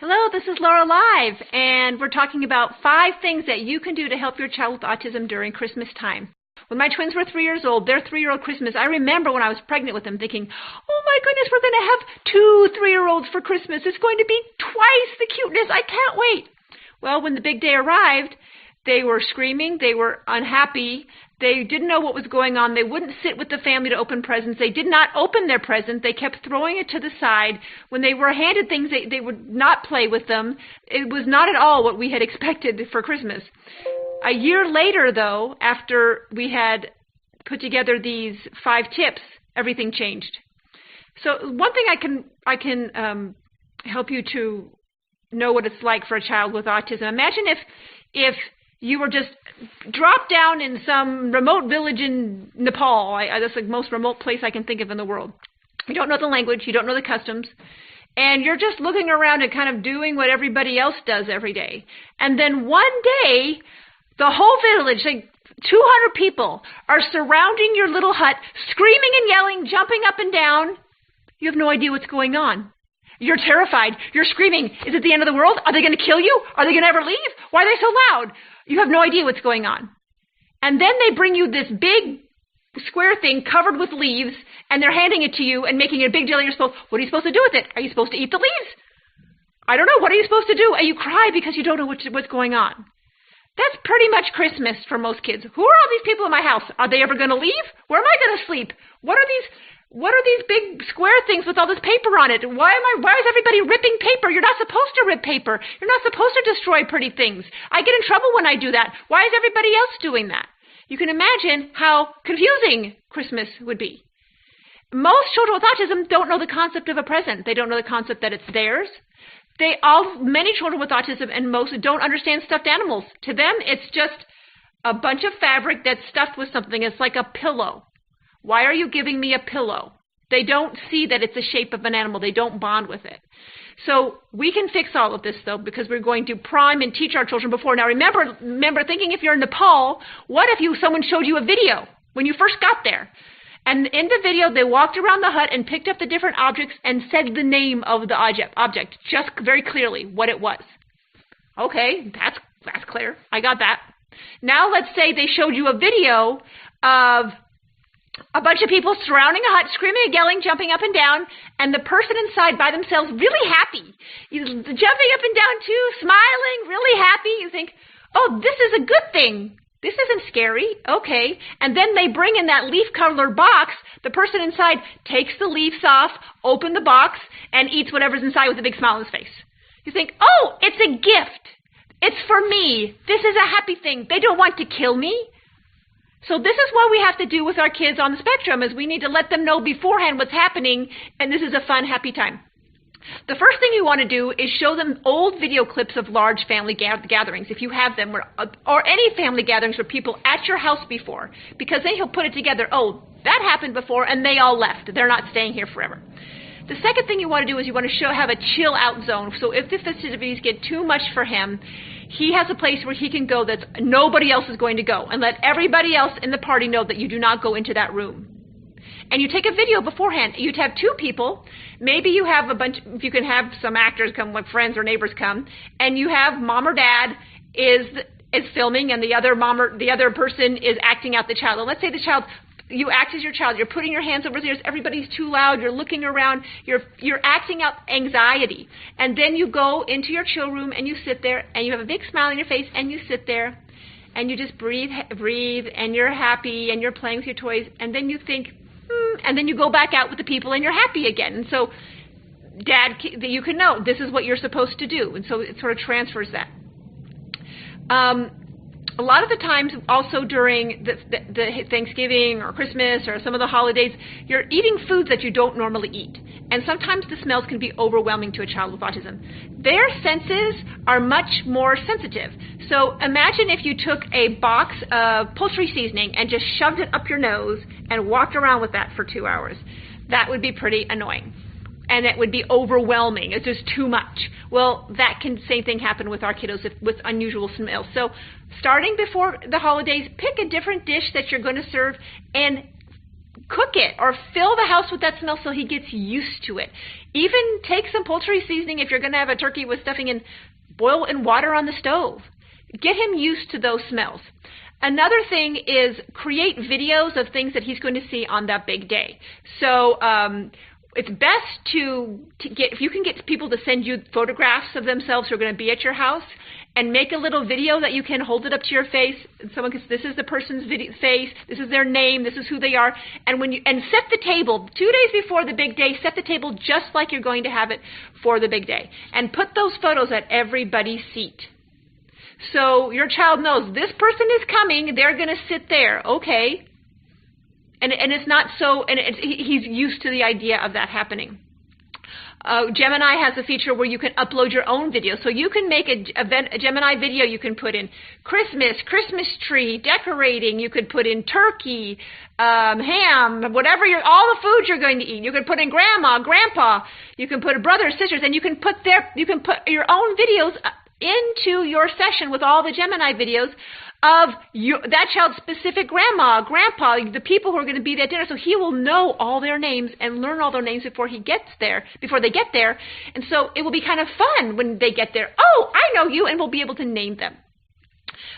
Hello, this is Laura Live, and we're talking about 5 things that you can do to help your child with autism during Christmas time. When my twins were 3 years old, their 3-year-old Christmas, I remember when I was pregnant with them thinking, oh my goodness, we're going to have 2 3-year-olds for Christmas. It's going to be twice the cuteness. I can't wait. Well, when the big day arrived, they were screaming. They were unhappy. They didn't know what was going on. They wouldn't sit with the family to open presents. They did not open their present. They kept throwing it to the side. When they were handed things, they would not play with them. It was not at all what we had expected for Christmas. A year later, though, after we had put together these 5 tips, everything changed. So one thing I can help you to know what it's like for a child with autism. Imagine if you were just dropped down in some remote village in Nepal. That's the most remote place I can think of in the world. You don't know the language, you don't know the customs, and you're just looking around and kind of doing what everybody else does every day. And then one day, the whole village, like 200 people, are surrounding your little hut, screaming and yelling, jumping up and down. You have no idea what's going on. You're terrified. You're screaming. Is it the end of the world? Are they going to kill you? Are they going to ever leave? Why are they so loud? You have no idea what's going on. And then they bring you this big square thing covered with leaves, and they're handing it to you and making it a big deal. What are you supposed to do with it? Are you supposed to eat the leaves? I don't know. What are you supposed to do? And you cry because you don't know what's going on. That's pretty much Christmas for most kids. Who are all these people in my house? Are they ever going to leave? Where am I going to sleep? What are these big square things with all this paper on it? Why is everybody ripping paper? You're not supposed to rip paper. You're not supposed to destroy pretty things. I get in trouble when I do that. Why is everybody else doing that? You can imagine how confusing Christmas would be. Most children with autism don't know the concept of a present. They don't know the concept that it's theirs. Many children with autism and most don't understand stuffed animals. To them, it's just a bunch of fabric that's stuffed with something. It's like a pillow. Why are you giving me a pillow? They don't see that it's the shape of an animal. They don't bond with it. So we can fix all of this, though, because we're going to prime and teach our children before. Now, remember thinking if you're in Nepal, what if someone showed you a video when you first got there? And in the video, they walked around the hut and picked up the different objects and said the name of the object, just very clearly what it was. Okay, that's clear. I got that. Now let's say they showed you a video of a bunch of people surrounding a hut, screaming and yelling, jumping up and down, and the person inside by themselves really happy. Jumping up and down too, smiling, really happy. You think, oh, this is a good thing. This isn't scary. Okay. And then they bring in that leaf-colored box. The person inside takes the leaves off, opens the box, and eats whatever's inside with a big smile on his face. You think, oh, it's a gift. It's for me. This is a happy thing. They don't want to kill me. So this is what we have to do with our kids on the spectrum, is we need to let them know beforehand what's happening, and this is a fun, happy time. The first thing you want to do is show them old video clips of large family gatherings, if you have them, or any family gatherings with people at your house before, because then he'll put it together. Oh, that happened before, and they all left. They're not staying here forever. The second thing you want to do is you want to have a chill-out zone. So if the festivities get too much for him, he has a place where he can go that nobody else is going to go, and let everybody else in the party know that you do not go into that room. And you take a video beforehand. You'd have 2 people. Maybe you have if you can have some actors come, like friends or neighbors come, and you have mom or dad is filming, and the other person is acting out the child. And let's say you act as your child. You're putting your hands over his ears. Everybody's too loud. You're looking around. You're acting out anxiety. And then you go into your chill room and you sit there and you have a big smile on your face and you sit there and you just breathe, and you're happy and you're playing with your toys. And then you think, and then you go back out with the people and you're happy again. And so you can know this is what you're supposed to do. And so it sort of transfers that. A lot of the times, also during the Thanksgiving or Christmas or some of the holidays, you're eating foods that you don't normally eat. And sometimes the smells can be overwhelming to a child with autism. Their senses are much more sensitive. So imagine if you took a box of poultry seasoning and just shoved it up your nose and walked around with that for 2 hours. That would be pretty annoying. And it would be overwhelming. It's just too much. Well, same thing happen with our kiddos with unusual smells. So starting before the holidays, pick a different dish that you're going to serve and cook it or fill the house with that smell so he gets used to it. Even take some poultry seasoning if you're going to have a turkey with stuffing and boil in water on the stove. Get him used to those smells. Another thing is create videos of things that he's going to see on that big day. So it's best to get, if you can get people to send you photographs of themselves who are going to be at your house, and make a little video that you can hold it up to your face. And someone can, this is the person's face, this is their name, this is who they are, and set the table 2 days before the big day. Set the table just like you're going to have it for the big day, and put those photos at everybody's seat. So your child knows this person is coming. They're going to sit there, okay? And it's not so, and he's used to the idea of that happening. Gemiini has a feature where you can upload your own video. So you can make a Gemiini video. You can put in Christmas tree, decorating. You could put in turkey, ham, whatever all the foods you're going to eat. You could put in grandma, grandpa. You can put brothers, sisters, and you can put your own videos into your session with all the Gemiini videos of that child's specific grandma, grandpa, the people who are going to be at dinner, so he will know all their names and learn all their names before they get there. And so it will be kind of fun when they get there. Oh, I know you, and we'll be able to name them.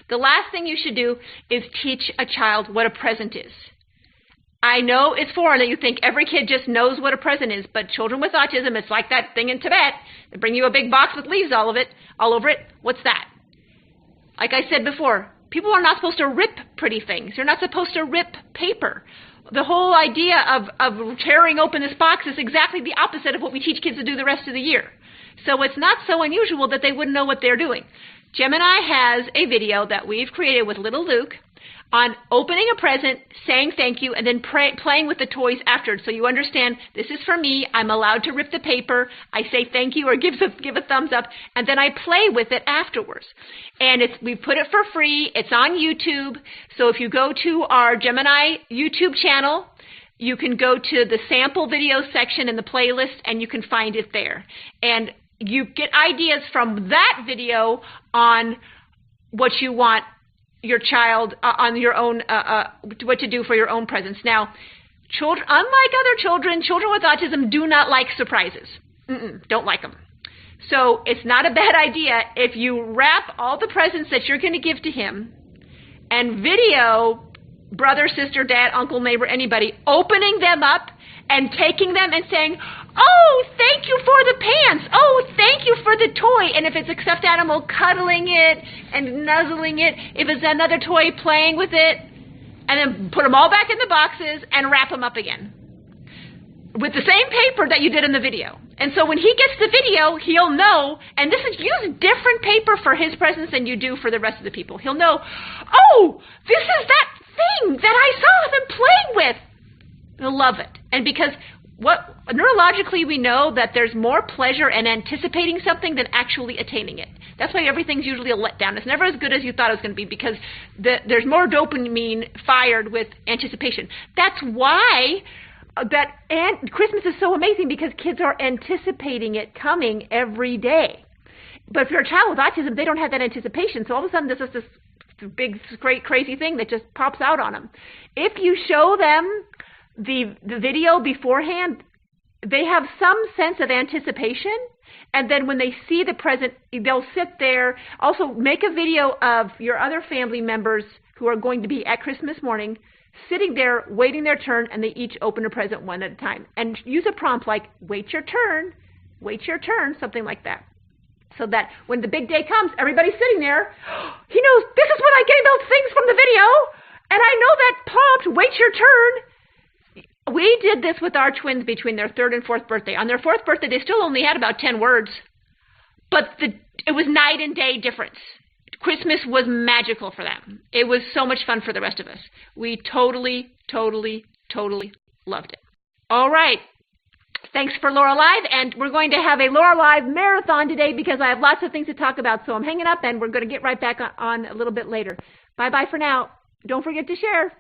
The last thing you should do is teach a child what a present is. I know it's foreign that you think every kid just knows what a present is, but children with autism, it's like that thing in Tibet. They bring you a big box with leaves all over it. What's that? Like I said before, people are not supposed to rip pretty things. You're not supposed to rip paper. The whole idea of tearing open this box is exactly the opposite of what we teach kids to do the rest of the year. So it's not so unusual that they wouldn't know what they're doing. Gemiini has a video that we've created with little Luke on opening a present, saying thank you, and then playing with the toys after. So you understand, this is for me, I'm allowed to rip the paper, I say thank you or give a thumbs up, and then I play with it afterwards. And we put it for free, it's on YouTube, so if you go to our Gemiini YouTube channel, you can go to the sample video section in the playlist, and you can find it there. And you get ideas from that video on what you want your child on your own, what to do for your own presents. Now, unlike other children with autism do not like surprises. Don't like them. So it's not a bad idea if you wrap all the presents that you're going to give to him and video brother, sister, dad, uncle, neighbor, anybody opening them up and taking them and saying, oh, thank you for the pants. Oh, thank you for the toy. And if it's a stuffed animal, cuddling it and nuzzling it. If it's another toy, playing with it. And then put them all back in the boxes and wrap them up again with the same paper that you did in the video. And so when he gets the video, he'll know, and use different paper for his presents than you do for the rest of the people. He'll know, oh, this is that thing that I saw them playing with. He'll love it. And because neurologically we know that there's more pleasure in anticipating something than actually attaining it. That's why everything's usually a letdown. It's never as good as you thought it was going to be because there's more dopamine fired with anticipation. That's why Christmas is so amazing, because kids are anticipating it coming every day. But if you're a child with autism, they don't have that anticipation. So all of a sudden there's just this big, great, crazy thing that just pops out on them. If you show them the video beforehand, they have some sense of anticipation, and then when they see the present, they'll sit there. Also, make a video of your other family members who are going to be at Christmas morning, sitting there, waiting their turn, and they each open a present one at a time. And use a prompt like, wait your turn, something like that. So that when the big day comes, everybody's sitting there. He knows, this is when I get those things from the video, and I know that prompt, wait your turn. We did this with our twins between their 3rd and 4th birthday. On their 4th birthday, they still only had about 10 words. But it was night and day difference. Christmas was magical for them. It was so much fun for the rest of us. We totally, totally, totally loved it. All right. Thanks for Laura Live. And we're going to have a Laura Live marathon today because I have lots of things to talk about. So I'm hanging up, and we're going to get right back on a little bit later. Bye-bye for now. Don't forget to share.